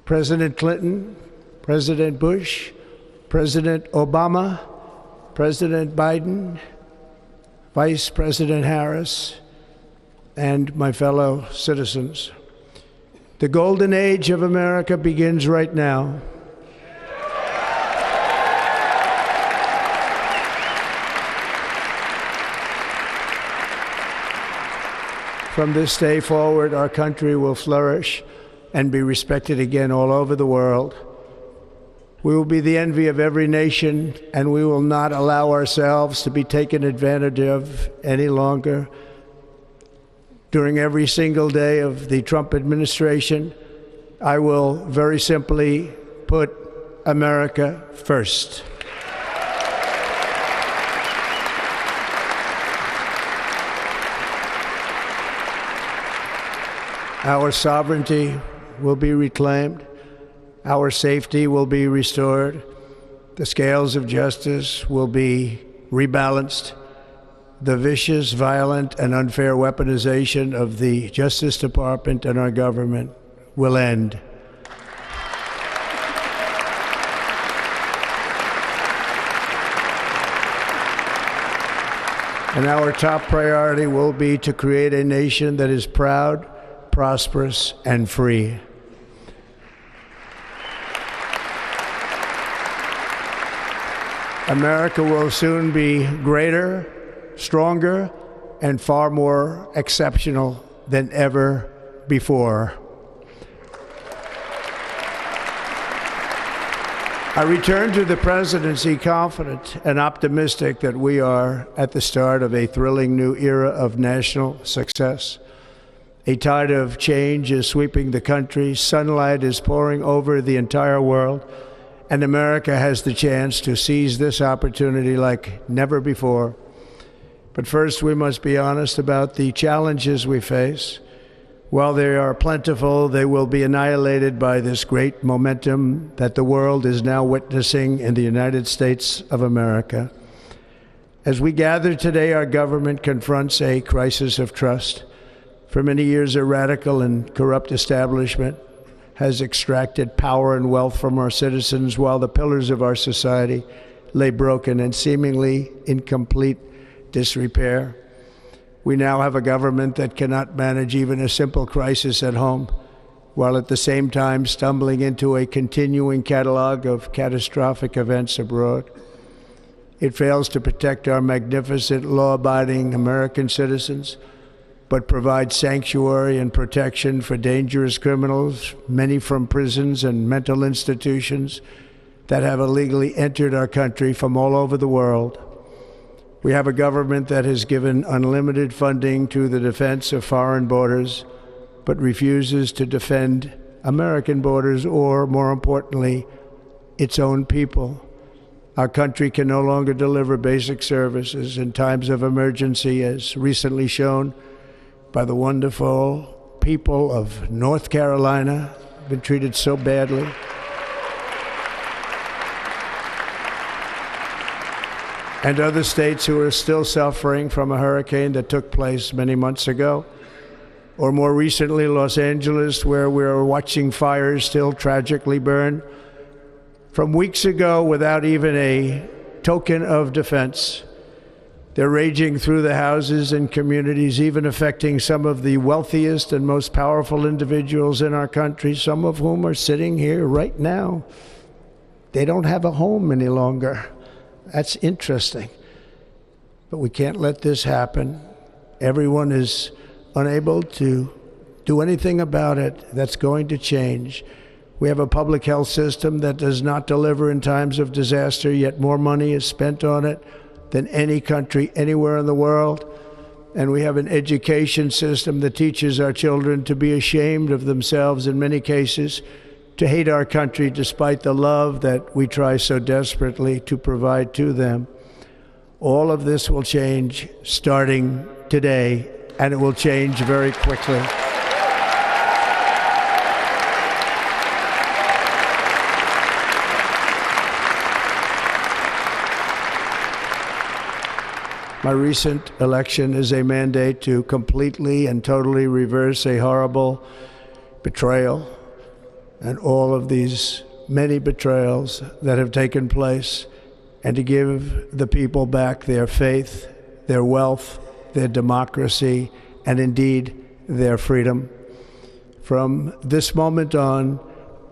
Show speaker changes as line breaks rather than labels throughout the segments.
President Clinton, President Bush, President Obama, President Biden, Vice President Harris, and my fellow citizens. The golden age of America begins right now. From this day forward, our country will flourish and be respected again all over the world. We will be the envy of every nation, and we will not allow ourselves to be taken advantage of any longer. During every single day of the Trump administration, I will very simply put America first. Our sovereignty will be reclaimed. Our safety will be restored. The scales of justice will be rebalanced. The vicious, violent, and unfair weaponization of the Justice Department and our government will end. And our top priority will be to create a nation that is proud, prosperous, and free. America will soon be greater, stronger, and far more exceptional than ever before. I return to the presidency confident and optimistic that we are at the start of a thrilling new era of national success. A tide of change is sweeping the country, sunlight is pouring over the entire world, and America has the chance to seize this opportunity like never before. But first, we must be honest about the challenges we face. While they are plentiful, they will be annihilated by this great momentum that the world is now witnessing in the United States of America. As we gather today, our government confronts a crisis of trust. For many years, a radical and corrupt establishment has extracted power and wealth from our citizens while the pillars of our society lay broken and seemingly in complete disrepair. We now have a government that cannot manage even a simple crisis at home, while at the same time stumbling into a continuing catalog of catastrophic events abroad. It fails to protect our magnificent, law-abiding American citizens, but provides sanctuary and protection for dangerous criminals, many from prisons and mental institutions that have illegally entered our country from all over the world. We have a government that has given unlimited funding to the defense of foreign borders, but refuses to defend American borders or, more importantly, its own people. Our country can no longer deliver basic services in times of emergency, as recently shown by the wonderful people of North Carolina, been treated so badly. And other states who are still suffering from a hurricane that took place many months ago. Or more recently, Los Angeles, where we're watching fires still tragically burn from weeks ago without even a token of defense. They're raging through the houses and communities, even affecting some of the wealthiest and most powerful individuals in our country, some of whom are sitting here right now. They don't have a home any longer. That's interesting. But we can't let this happen. Everyone is unable to do anything about it. That's going to change. We have a public health system that does not deliver in times of disaster, yet more money is spent on it than any country anywhere in the world. And we have an education system that teaches our children to be ashamed of themselves in many cases, to hate our country despite the love that we try so desperately to provide to them. All of this will change starting today, and it will change very quickly. My recent election is a mandate to completely and totally reverse a horrible betrayal and all of these many betrayals that have taken place, and to give the people back their faith, their wealth, their democracy, and indeed their freedom. From this moment on,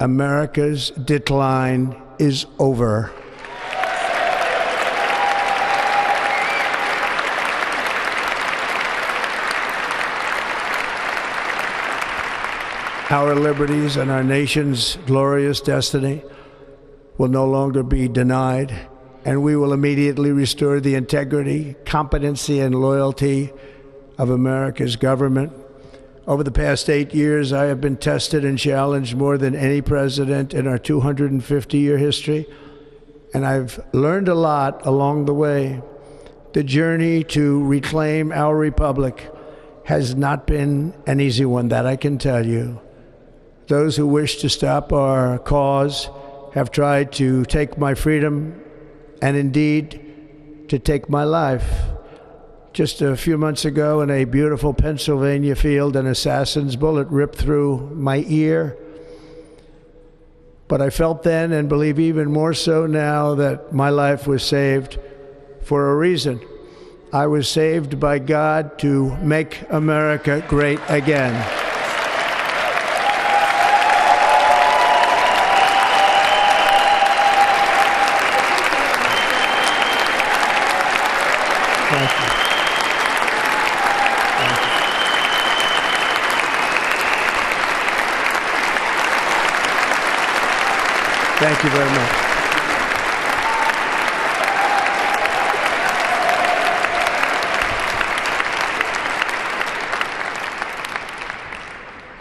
America's decline is over. Our liberties and our nation's glorious destiny will no longer be denied, and we will immediately restore the integrity, competency, and loyalty of America's government. Over the past 8 years, I have been tested and challenged more than any president in our 250-year history, and I've learned a lot along the way. The journey to reclaim our republic has not been an easy one, that I can tell you. Those who wish to stop our cause have tried to take my freedom and indeed to take my life. Just a few months ago in a beautiful Pennsylvania field, an assassin's bullet ripped through my ear. But I felt then, and believe even more so now, that my life was saved for a reason. I was saved by God to make America great again. Thank you. Thank you very much.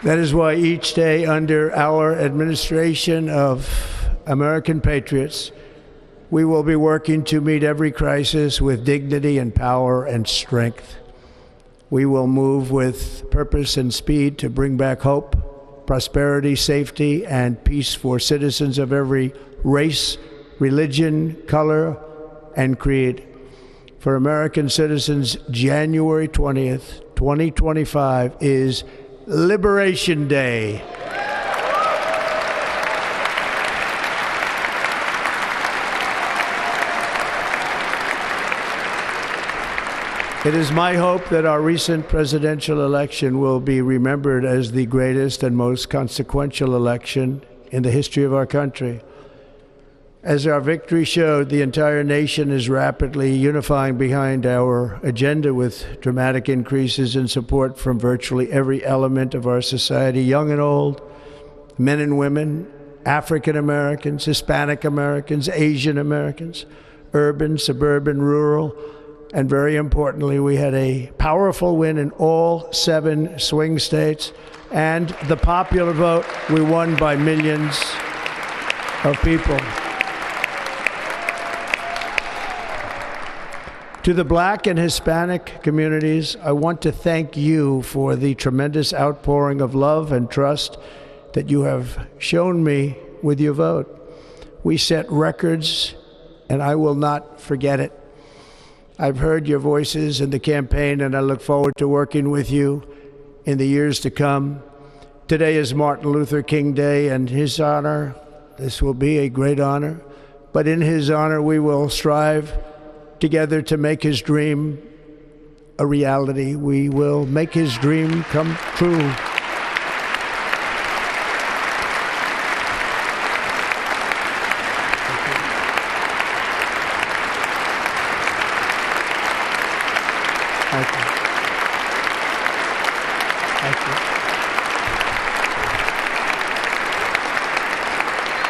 That is why each day under our administration of American patriots, we will be working to meet every crisis with dignity and power and strength. We will move with purpose and speed to bring back hope, prosperity, safety, and peace for citizens of every race, religion, color, and creed. For American citizens, January 20th, 2025 is Liberation Day. It is my hope that our recent presidential election will be remembered as the greatest and most consequential election in the history of our country. As our victory showed, the entire nation is rapidly unifying behind our agenda with dramatic increases in support from virtually every element of our society, young and old, men and women, African Americans, Hispanic Americans, Asian Americans, urban, suburban, rural, and very importantly, we had a powerful win in all 7 swing states, and the popular vote, we won by millions of people. To the Black and Hispanic communities, I want to thank you for the tremendous outpouring of love and trust that you have shown me with your vote. We set records, and I will not forget it. I've heard your voices in the campaign, and I look forward to working with you in the years to come. Today is Martin Luther King Day, and his honor, this will be a great honor, but in his honor we will strive together to make his dream a reality. We will make his dream come true. Thank you. Thank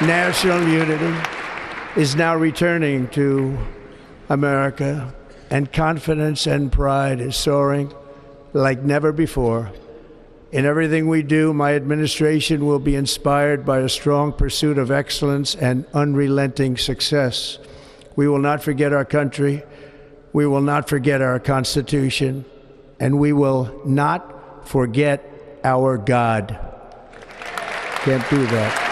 you. National unity is now returning to America, and confidence and pride is soaring like never before. In everything we do, my administration will be inspired by a strong pursuit of excellence and unrelenting success. We will not forget our country. We will not forget our Constitution, and we will not forget our God. Can't do that.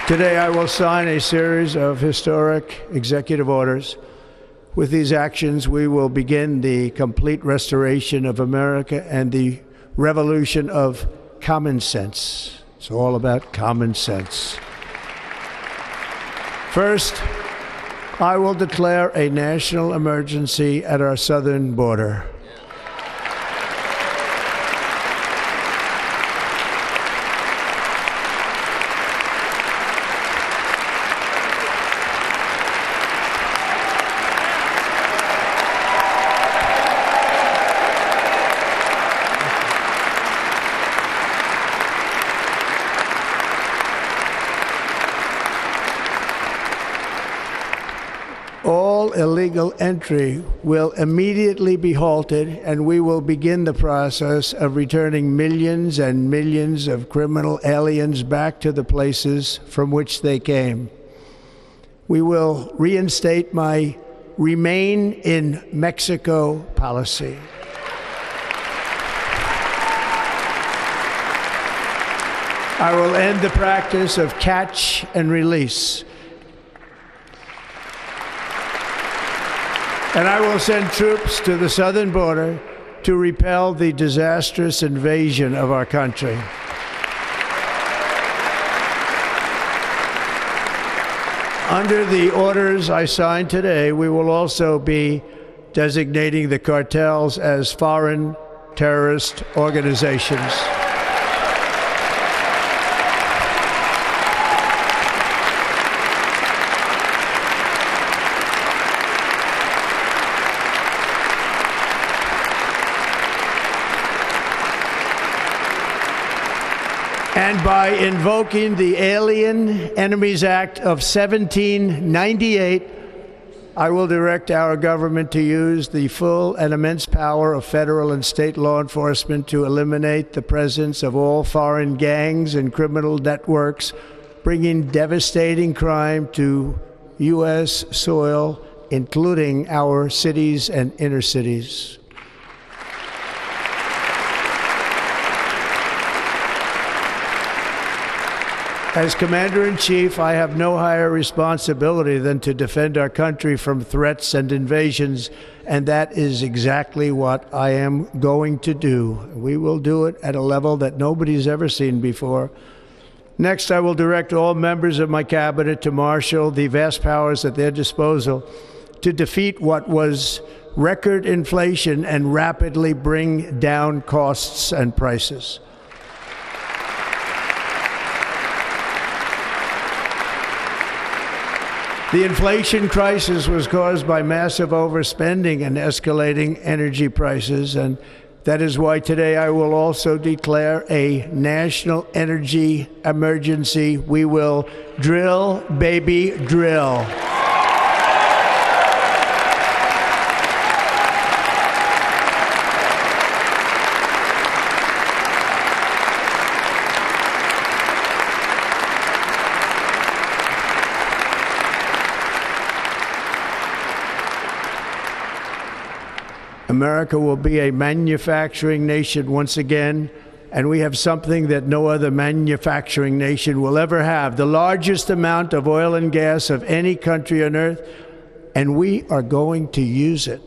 Today, I will sign a series of historic executive orders With these actions, we will begin the complete restoration of America and the revolution of common sense. It's all about common sense. First, I will declare a national emergency at our southern border. All illegal entry will immediately be halted, and we will begin the process of returning millions and millions of criminal aliens back to the places from which they came. We will reinstate my Remain in Mexico policy. I will end the practice of catch and release. And I will send troops to the southern border to repel the disastrous invasion of our country. Under the orders I signed today, we will also be designating the cartels as foreign terrorist organizations. And by invoking the Alien Enemies Act of 1798, I will direct our government to use the full and immense power of federal and state law enforcement to eliminate the presence of all foreign gangs and criminal networks, bringing devastating crime to U.S. soil, including our cities and inner cities. As Commander-in-Chief, I have no higher responsibility than to defend our country from threats and invasions, and that is exactly what I am going to do. We will do it at a level that nobody's ever seen before. Next, I will direct all members of my cabinet to marshal the vast powers at their disposal to defeat what was record inflation and rapidly bring down costs and prices. The inflation crisis was caused by massive overspending and escalating energy prices, and that is why today I will also declare a national energy emergency. We will drill, baby, drill. America will be a manufacturing nation once again, and we have something that no other manufacturing nation will ever have, the largest amount of oil and gas of any country on earth, and we are going to use it.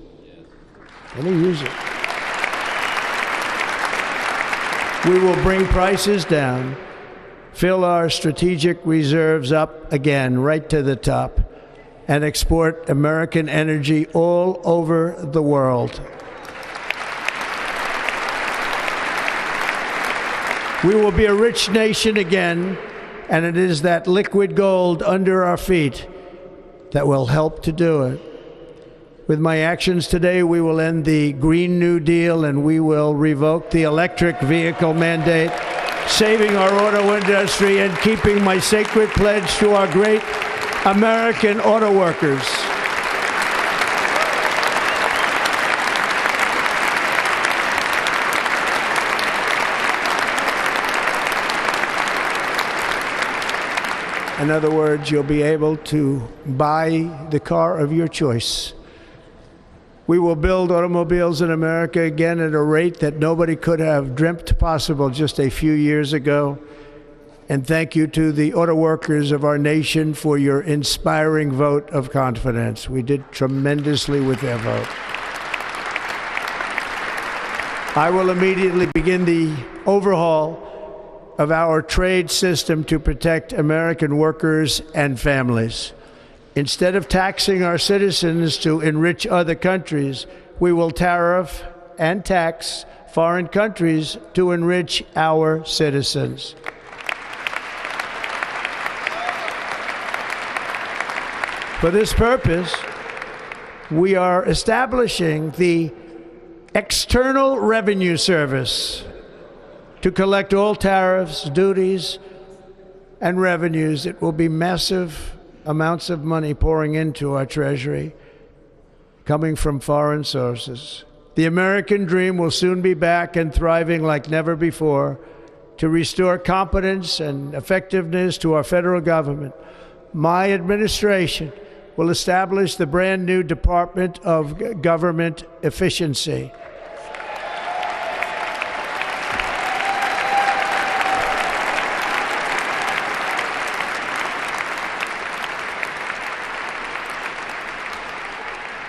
We will bring prices down, fill our strategic reserves up again, right to the top, and export American energy all over the world. We will be a rich nation again, and it is that liquid gold under our feet that will help to do it. With my actions today, we will end the Green New Deal, and we will revoke the electric vehicle mandate, saving our auto industry and keeping my sacred pledge to our great American auto workers. In other words, you'll be able to buy the car of your choice. We will build automobiles in America again at a rate that nobody could have dreamt possible just a few years ago. And thank you to the auto workers of our nation for your inspiring vote of confidence. We did tremendously with their vote. I will immediately begin the overhaul of our trade system to protect American workers and families. Instead of taxing our citizens to enrich other countries, we will tariff and tax foreign countries to enrich our citizens. For this purpose, we are establishing the External Revenue Service to collect all tariffs, duties, and revenues. It will be massive amounts of money pouring into our treasury, coming from foreign sources. The American dream will soon be back and thriving like never before to restore competence and effectiveness to our federal government. My administration will establish the brand new Department of Government Efficiency.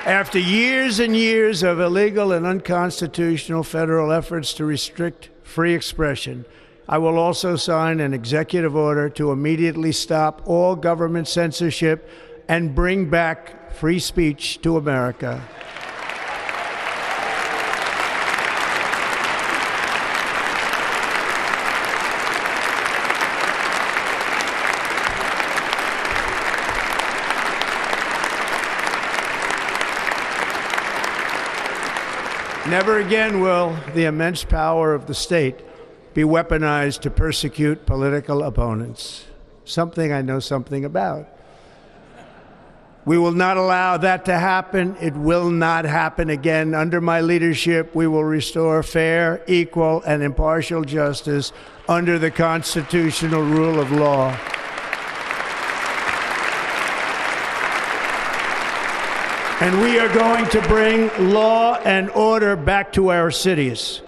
After years and years of illegal and unconstitutional federal efforts to restrict free expression, I will also sign an executive order to immediately stop all government censorship and bring back free speech to America. Never again will the immense power of the state be weaponized to persecute political opponents, something I know something about. We will not allow that to happen. It will not happen again. Under my leadership, we will restore fair, equal, and impartial justice under the constitutional rule of law. And we are going to bring law and order back to our cities.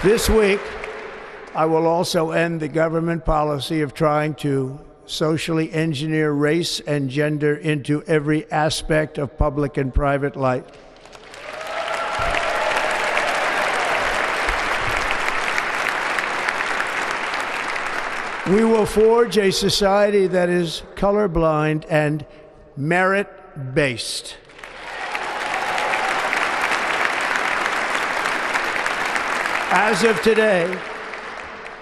This week, I will also end the government policy of trying to socially engineer race and gender into every aspect of public and private life. We will forge a society that is colorblind and merit-based. As of today,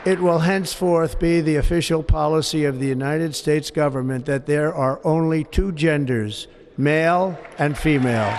it will henceforth be the official policy of the United States government that there are only two genders, male and female.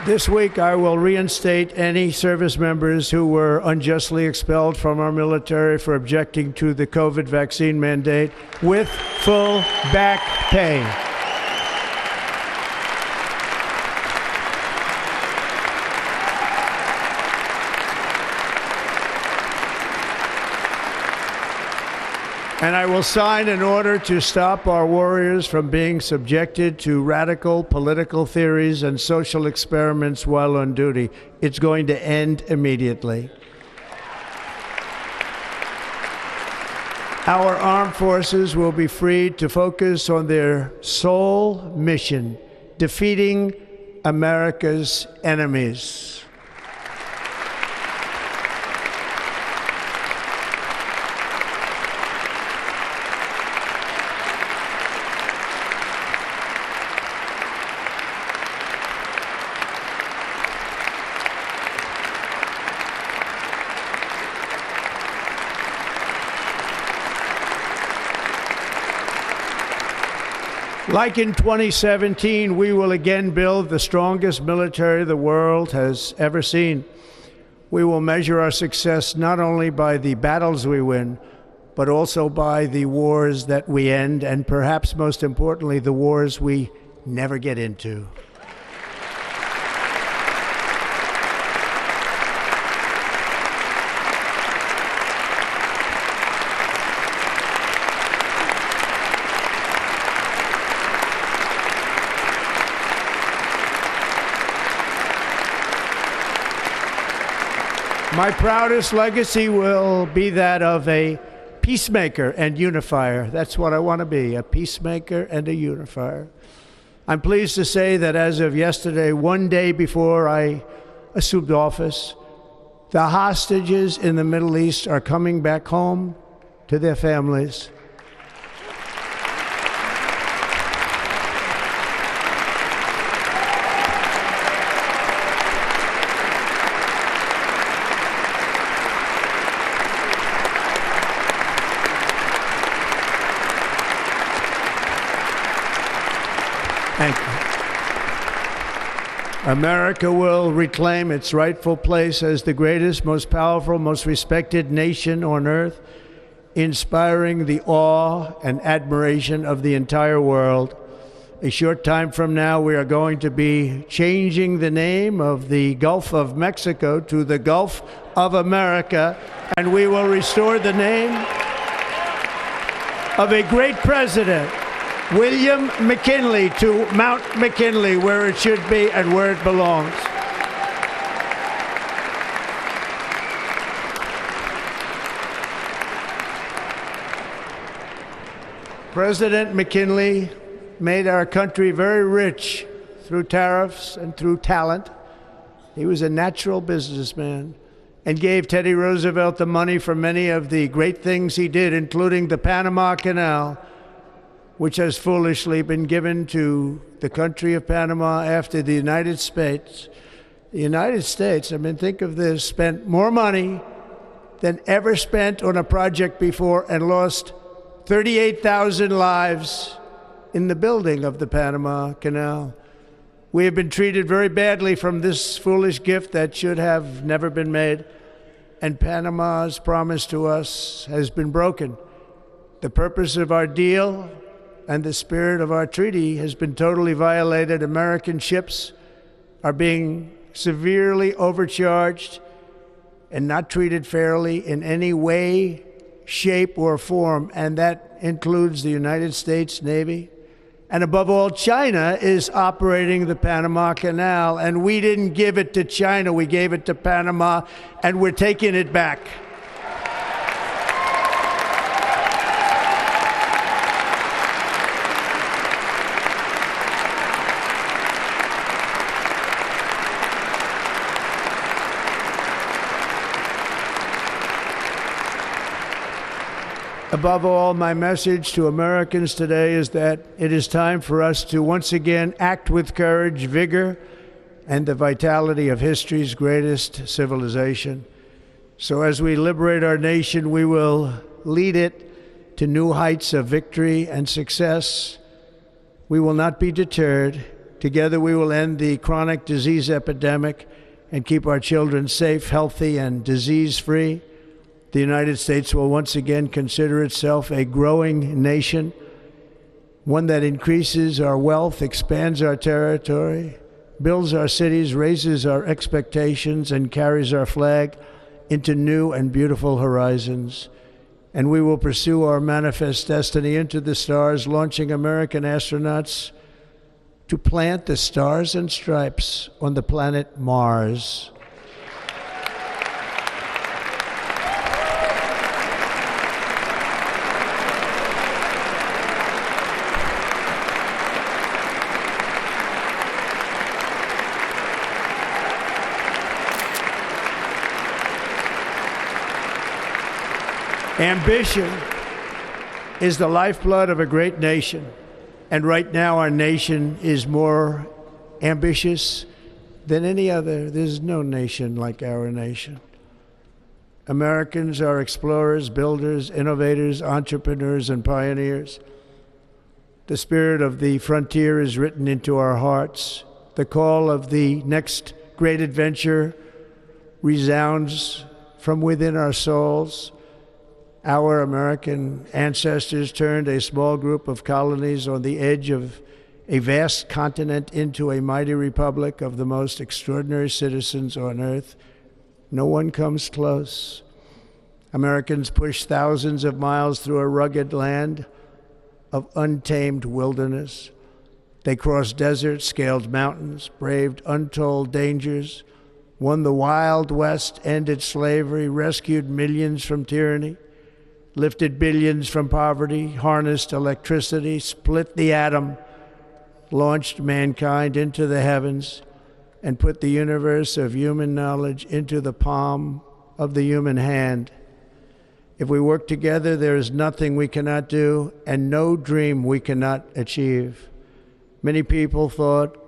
This week, I will reinstate any service members who were unjustly expelled from our military for objecting to the COVID vaccine mandate with full back pay. And I will sign an order to stop our warriors from being subjected to radical political theories and social experiments while on duty. It's going to end immediately. Our armed forces will be freed to focus on their sole mission, defeating America's enemies. Like in 2017, we will again build the strongest military the world has ever seen. We will measure our success not only by the battles we win, but also by the wars that we end, and perhaps most importantly, the wars we never get into. My proudest legacy will be that of a peacemaker and unifier. That's what I want to be, a peacemaker and a unifier. I'm pleased to say that as of yesterday, one day before I assumed office, the hostages in the Middle East are coming back home to their families. Thank you. America will reclaim its rightful place as the greatest, most powerful, most respected nation on earth, inspiring the awe and admiration of the entire world. A short time from now, we are going to be changing the name of the Gulf of Mexico to the Gulf of America, and we will restore the name of a great president, William McKinley, to Mount McKinley, where it should be and where it belongs. President McKinley made our country very rich through tariffs and through talent. He was a natural businessman and gave Teddy Roosevelt the money for many of the great things he did, including the Panama Canal, which has foolishly been given to the country of Panama after the United States. The United States, I mean, think of this, spent more money than ever spent on a project before and lost 38,000 lives in the building of the Panama Canal. We have been treated very badly from this foolish gift that should have never been made, and Panama's promise to us has been broken. The purpose of our deal and the spirit of our treaty has been totally violated. American ships are being severely overcharged and not treated fairly in any way, shape, or form, and that includes the United States Navy. And above all, China is operating the Panama Canal, and we didn't give it to China, we gave it to Panama, and we're taking it back. Above all, my message to Americans today is that it is time for us to once again act with courage, vigor, and the vitality of history's greatest civilization. So as we liberate our nation, we will lead it to new heights of victory and success. We will not be deterred. Together we will end the chronic disease epidemic and keep our children safe, healthy, and disease-free. The United States will once again consider itself a growing nation, one that increases our wealth, expands our territory, builds our cities, raises our expectations, and carries our flag into new and beautiful horizons. And we will pursue our manifest destiny into the stars, launching American astronauts to plant the stars and stripes on the planet Mars. Ambition is the lifeblood of a great nation, and right now our nation is more ambitious than any other. There's no nation like our nation. Americans are explorers, builders, innovators, entrepreneurs, and pioneers. The spirit of the frontier is written into our hearts. The call of the next great adventure resounds from within our souls. Our American ancestors turned a small group of colonies on the edge of a vast continent into a mighty republic of the most extraordinary citizens on earth. No one comes close. Americans pushed thousands of miles through a rugged land of untamed wilderness. They crossed deserts, scaled mountains, braved untold dangers, won the Wild West, ended slavery, rescued millions from tyranny, lifted billions from poverty, harnessed electricity, split the atom, launched mankind into the heavens, and put the universe of human knowledge into the palm of the human hand. If we work together, there is nothing we cannot do and no dream we cannot achieve. Many people thought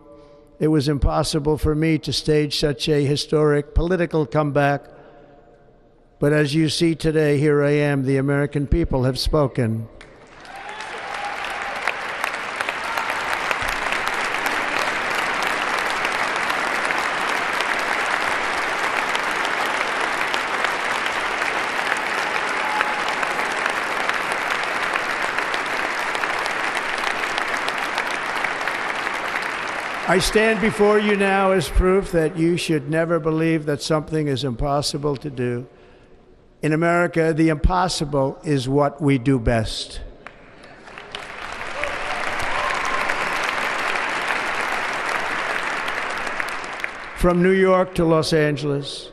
it was impossible for me to stage such a historic political comeback. But as you see today, here I am. The American people have spoken. I stand before you now as proof that you should never believe that something is impossible to do. In America, the impossible is what we do best. From New York to Los Angeles,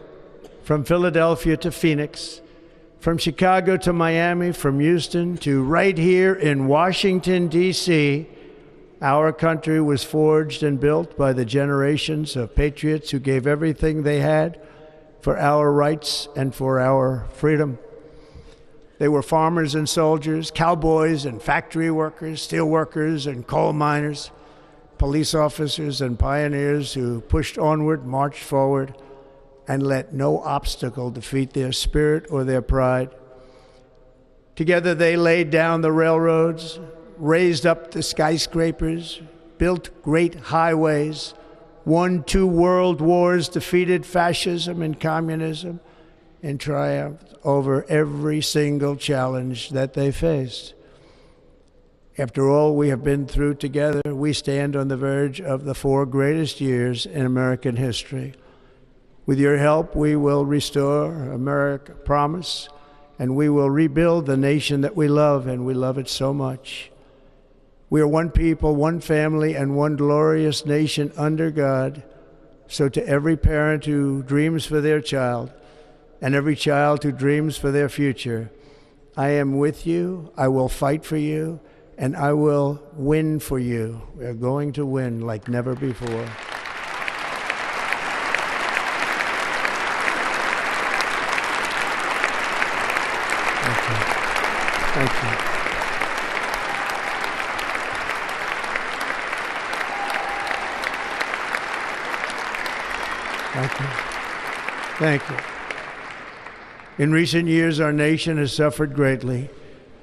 from Philadelphia to Phoenix, from Chicago to Miami, from Houston to right here in Washington, D.C., our country was forged and built by the generations of patriots who gave everything they had for our rights and for our freedom. They were farmers and soldiers, cowboys and factory workers, steel workers and coal miners, police officers and pioneers who pushed onward, marched forward, and let no obstacle defeat their spirit or their pride. Together they laid down the railroads, raised up the skyscrapers, built great highways, won 2 world wars, defeated fascism and communism, and triumphed over every single challenge that they faced. After all we have been through together, we stand on the verge of the 4 greatest years in American history. With your help, we will restore America, promise, and we will rebuild the nation that we love, and we love it so much. We are one people, one family, and one glorious nation under God. So to every parent who dreams for their child, and every child who dreams for their future, I am with you, I will fight for you, and I will win for you. We are going to win like never before. Thank you. Thank you. Thank you. Thank you. In recent years, our nation has suffered greatly,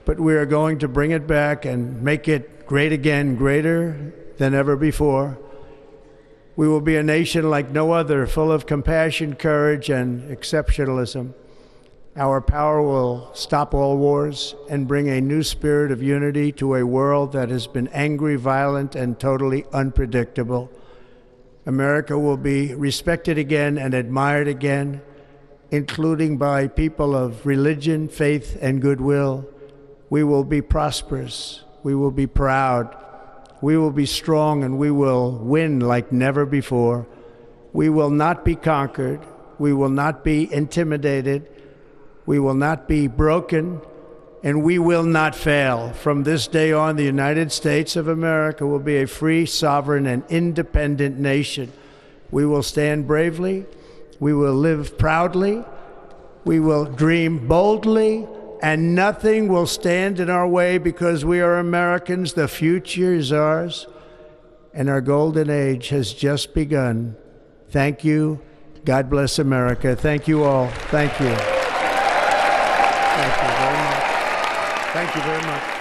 but we are going to bring it back and make it great again, greater than ever before. We will be a nation like no other, full of compassion, courage, and exceptionalism. Our power will stop all wars and bring a new spirit of unity to a world that has been angry, violent, and totally unpredictable. America will be respected again and admired again, including by people of religion, faith, and goodwill. We will be prosperous. We will be proud. We will be strong, and we will win like never before. We will not be conquered. We will not be intimidated. We will not be broken, and we will not fail. From this day on, the United States of America will be a free, sovereign, and independent nation. We will stand bravely. We will live proudly. We will dream boldly, and nothing will stand in our way because we are Americans. The future is ours, and our golden age has just begun. Thank you. God bless America. Thank you all. Thank you. Thank you very much. Thank you very much.